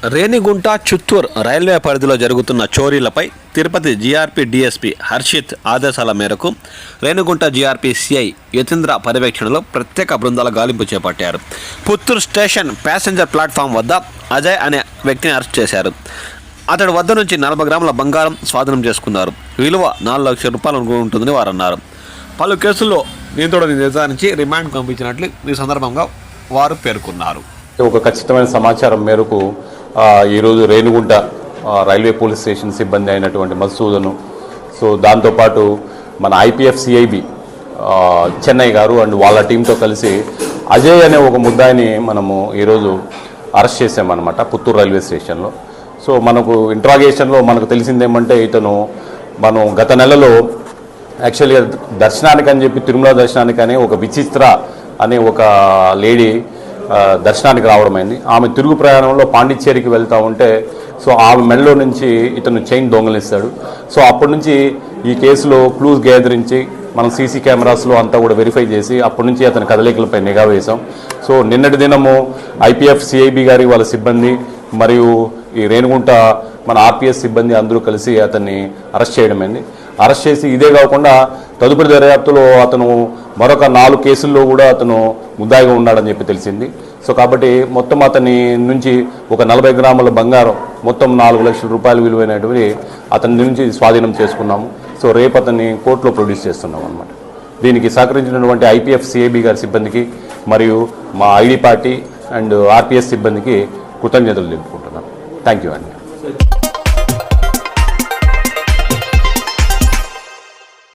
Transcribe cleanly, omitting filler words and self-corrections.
Renigunta Chittoor railway పరిధిలో జరుగుతున్న చోరీలపై Tirupati GRP DSP Harshit ఆదేశాల మేరకు రేణిగుంట జీఆర్పీ సిఐ యతీంద్ర పర్యవేక్షణలో ప్రత్యేక బృందాల గాలింపు చేపట్టారు. పుత్తూరు స్టేషన్ ప్యాసింజర్ ప్లాట్ఫామ్ వద్ద అజయ్ అనే వ్యక్తిని అరెస్ట్ చేశారు. అతడి వద్ద నుంచి 40 గ్రాముల బంగారం స్వాధీనం చేసుకున్నారు. విలువ 4 లక్షల రూపాయలు ఉంటుందని వారు అన్నారు. పలు కేసుల్లో నిందితుడిని నిర్ధారించి రిమాండ్ పంపించినట్లు ఈ సందర్భంగా వారు పేర్కొన్నారు. ఒక ఖచ్చితమైన సమాచారం మేరకు ఈరోజు రేణిగుంట రైల్వే పోలీస్ స్టేషన్ సిబ్బంది అయినటువంటి మధుసూదను, సో దాంతోపాటు మన ఐపీఎఫ్ సిఐబి చెన్నై గారు అండ్ వాళ్ళ టీంతో కలిసి అజయ్ అనే ఒక ముద్దాయిని మనము ఈరోజు అరెస్ట్ చేసామన్నమాట పుత్తూరు రైల్వే స్టేషన్లో. సో మనకు ఇంట్రాగేషన్లో మనకు తెలిసిందేమంటే మనం గత నెలలో యాక్చువల్గా దర్శనానికి అని చెప్పి తిరుమల దర్శనానికి అనే ఒక విచిత్ర అనే ఒక లేడీ దర్శనానికి రావడమైంది. ఆమె తిరుగు ప్రయాణంలో పాండిచ్చేరికి వెళ్తూ ఉంటే సో ఆమె మెడలో నుంచి ఇతను చైన్ దొంగలిస్తాడు. సో అప్పటి నుంచి ఈ కేసులో క్లూస్ గ్యాదరించి మనం సీసీ కెమెరాస్లో అంతా కూడా వెరిఫై చేసి అప్పటి నుంచి అతని కదలికలపై నిఘా వేశాం. సో నిన్నటి దినము ఐపీఎఫ్ సిఐబి గారి వాళ్ళ సిబ్బంది మరియు ఈ రేణిగుంట మన ఆర్పిఎస్ సిబ్బంది అందరూ కలిసి అతన్ని అరెస్ట్ చేయడమైంది. అరెస్ట్ చేసి ఇదే కాకుండా తదుపరి దర్యాప్తులో అతను మరొక 4 కేసుల్లో కూడా అతను ముద్దాయిగా ఉన్నాడని చెప్పి తెలిసింది. సో కాబట్టి మొత్తం అతని నుంచి ఒక 40 గ్రాముల బంగారం మొత్తం 4 లక్షల రూపాయలు విలువైనటువంటి అతని నుంచి స్వాధీనం చేసుకున్నాము. సో రేపు అతన్ని కోర్టులో ప్రొడ్యూస్ చేస్తున్నాం అన్నమాట. దీనికి సహకరించినటువంటి ఐపీఎఫ్ సిఐబి గారి సిబ్బందికి మరియు మా ఐడి పార్టీ అండ్ ఆర్పిఎస్ సిబ్బందికి కృతజ్ఞతలు తెలుపుకుంటున్నాను. థ్యాంక్ యూ అండి.